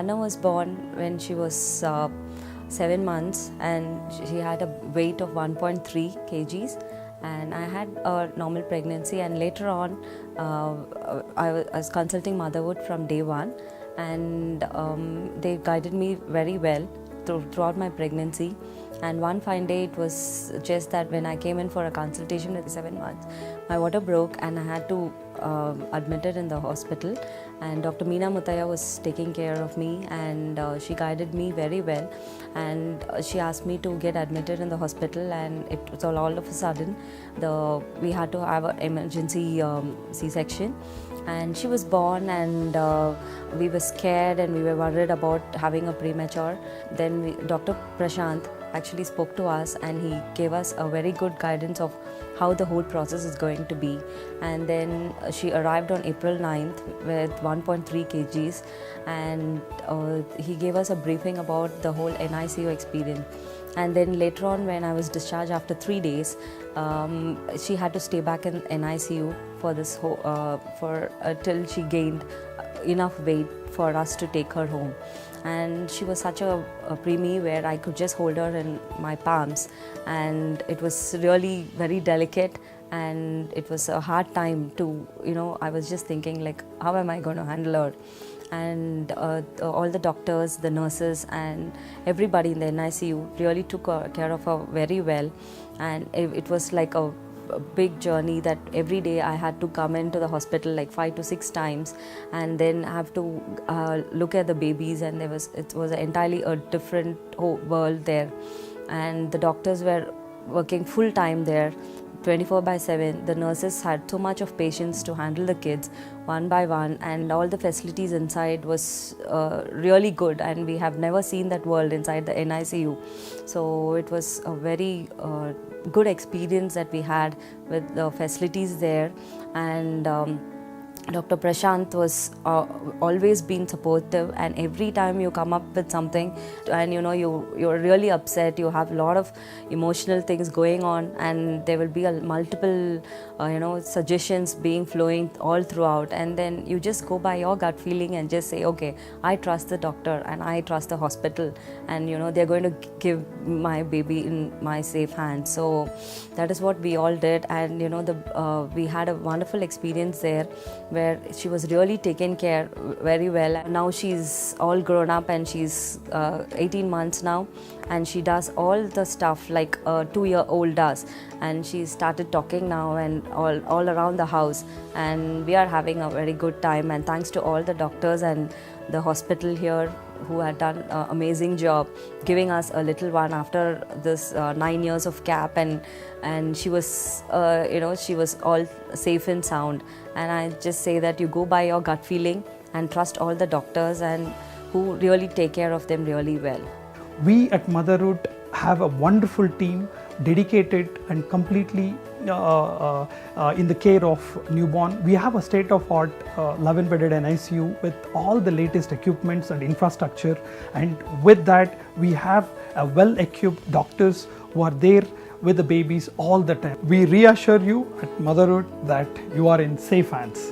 Aarna was born when she was 7 months, and she had a weight of 1.3 kgs. And I had a normal pregnancy, and later on I was consulting Motherhood from day one, and they guided me very well throughout my pregnancy. And one fine day, it was just that when I came in for a consultation at 7 months, my water broke and I had to admitted in the hospital. And Dr. Ms Abhinaya was taking care of me, and she guided me very well. And she asked me to get admitted in the hospital, and it was all of a sudden we had to have an emergency C-section. And she was born, and we were scared and we were worried about having a premature. Then Dr. Prashant actually spoke to us, and he gave us a very good guidance of how the whole process is going to be. And then she arrived on April 9th with 1.3 kgs, and he gave us a briefing about the whole NICU experience. And then later on, when I was discharged after 3 days, she had to stay back in NICU for this till she gained enough weight for us to take her home. And she was such a preemie where I could just hold her in my palms, and it was really very delicate, and it was a hard time to, I was just thinking like, how am I going to handle her? And all the doctors, the nurses, and everybody in the NICU really took care of her very well. And it was like a big journey that every day I had to come into the hospital like 5 to 6 times, and then have to look at the babies, and it was entirely a different whole world there. And the doctors were working full time there, 24/7. The nurses had so much of patience to handle the kids one by one, and all the facilities inside was really good, and we have never seen that world inside the NICU. So it was a very good experience that we had with the facilities there. And Dr. Prashant was always been supportive, and every time you come up with something and you're really upset, you have a lot of emotional things going on, and there will be multiple suggestions being flowing all throughout, and then you just go by your gut feeling and just say, okay, I trust the doctor and I trust the hospital, and they're going to give my baby in my safe hands. So that is what we all did. And we had a wonderful experience there where she was really taken care very well. Now she's all grown up, and she's 18 months now, and she does all the stuff like a 2-year-old does, and she started talking now and all around the house, and we are having a very good time. And thanks to all the doctors and the hospital here who had done an amazing job giving us a little one after this 9 years of gap, and she was she was all safe and sound. And I just say that you go by your gut feeling and trust all the doctors, and who really take care of them really well. We at Motherhood have a wonderful team dedicated and completely in the care of newborn. We have a state-of-art 11-bedded NICU with all the latest equipments and infrastructure, and with that we have a well-equipped doctors who are there with the babies all the time. We reassure you at Motherhood that you are in safe hands.